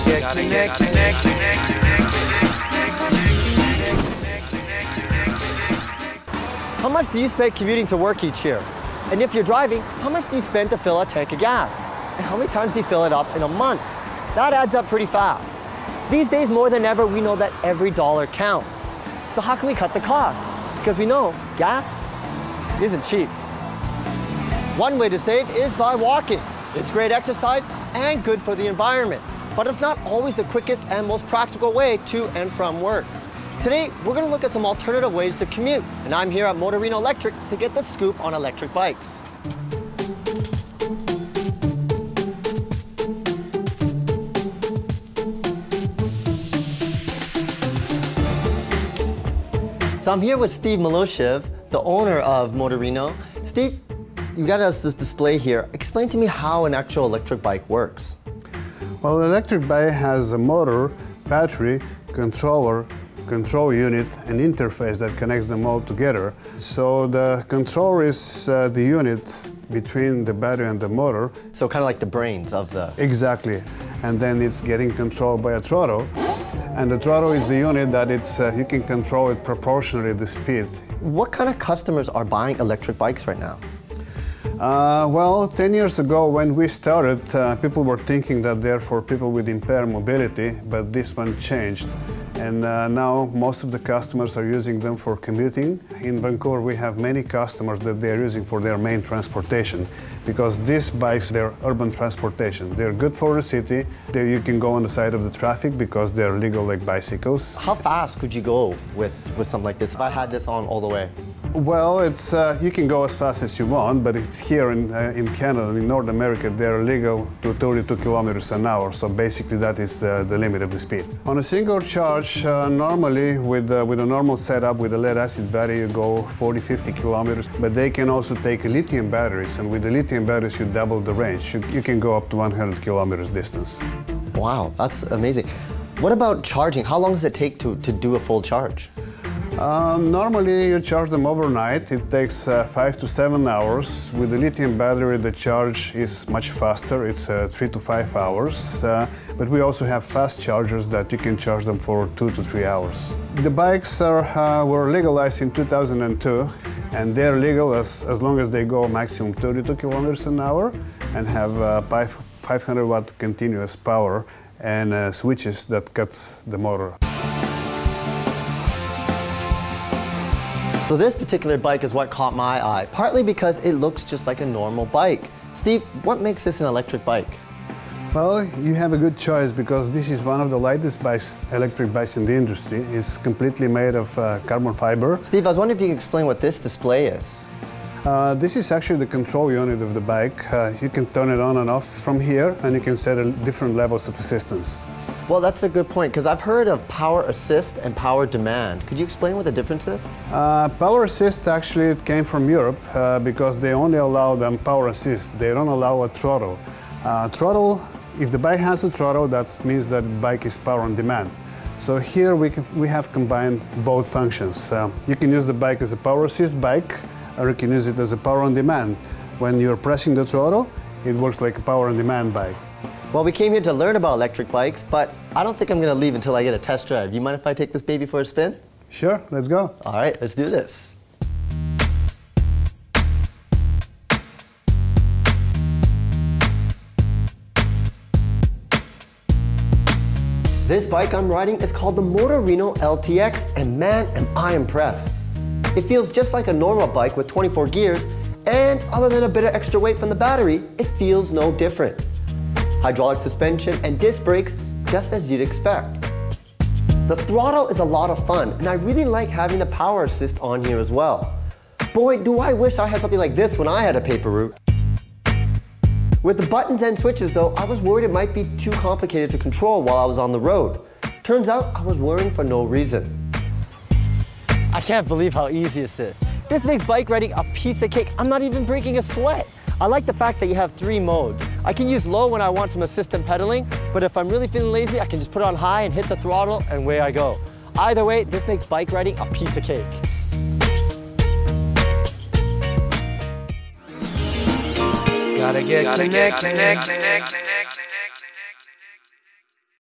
get connected. How much do you spend commuting to work each year? And if you're driving, how much do you spend to fill a tank of gas? And how many times do you fill it up in a month? That adds up pretty fast. These days, more than ever, we know that every dollar counts. So how can we cut the costs? Because we know gas isn't cheap. One way to save is by walking. It's great exercise and good for the environment. But it's not always the quickest and most practical way to and from work. Today, we're going to look at some alternative ways to commute. And I'm here at Motorino Electric to get the scoop on electric bikes. So I'm here with Steve Miloshev, the owner of Motorino. Steve, you got us this display here. Explain to me how an actual electric bike works. Well, the electric bike has a motor, battery, controller, control unit, and interface that connects them all together. So the controller is the unit between the battery and the motor. So kind of like the brains of the... Exactly. And then it's getting controlled by a throttle. And the throttle is the unit that you can control it proportionally the speed. What kind of customers are buying electric bikes right now? Well, 10 years ago when we started, people were thinking that they're for people with impaired mobility, but this one changed. And now most of the customers are using them for commuting. In Vancouver, we have many customers that they're using for their main transportation, because these bikes, they're urban transportation. They're good for the city. You can go on the side of the traffic because they're legal like bicycles. How fast could you go with something like this if I had this on all the way? Well, you can go as fast as you want, but here in Canada, in North America, they're legal to 32 kilometers an hour. So basically, that is the limit of the speed. On a single charge, normally with a normal setup with a lead-acid battery, you go 40-50 kilometers. But they can also take lithium batteries, and with the lithium batteries, you double the range. You can go up to 100 kilometers distance. Wow, that's amazing. What about charging? How long does it take to do a full charge? Normally you charge them overnight. It takes 5 to 7 hours. With the lithium battery, the charge is much faster. It's 3 to 5 hours. But we also have fast chargers that you can charge them for 2 to 3 hours. The bikes were legalized in 2002, and they're legal as long as they go maximum 32 kilometers an hour and have 500 watt continuous power and switches that cuts the motor. So this particular bike is what caught my eye, partly because it looks just like a normal bike. Steve, what makes this an electric bike? Well, you have a good choice because this is one of the lightest electric bikes in the industry. It's completely made of carbon fiber. Steve, I was wondering if you could explain what this display is. This is actually the control unit of the bike. You can turn it on and off from here, and you can set different levels of assistance. Well, that's a good point, because I've heard of power assist and power demand. Could you explain what the difference is? Power assist, actually, it came from Europe because they only allow them power assist. They don't allow a throttle. Throttle, if the bike has a throttle, that means that the bike is power on demand. So here we have combined both functions. You can use the bike as a power assist bike, or you can use it as a power on demand. When you're pressing the throttle, it works like a power on demand bike. Well, we came here to learn about electric bikes, but I don't think I'm going to leave until I get a test drive. You mind if I take this baby for a spin? Sure, let's go. All right, let's do this. This bike I'm riding is called the Motorino LTx, and man, am I impressed. It feels just like a normal bike with 24 gears, and other than a bit of extra weight from the battery, it feels no different. Hydraulic suspension and disc brakes, just as you'd expect. The throttle is a lot of fun, and I really like having the power assist on here as well. Boy, do I wish I had something like this when I had a paper route. With the buttons and switches though, I was worried it might be too complicated to control while I was on the road. Turns out I was worrying for no reason. I can't believe how easy this is. This makes bike riding a piece of cake. I'm not even breaking a sweat. I like the fact that you have 3 modes. I can use low when I want some assistant pedaling, but if I'm really feeling lazy, I can just put it on high and hit the throttle, and away I go. Either way, this makes bike riding a piece of cake. Gotta get connected.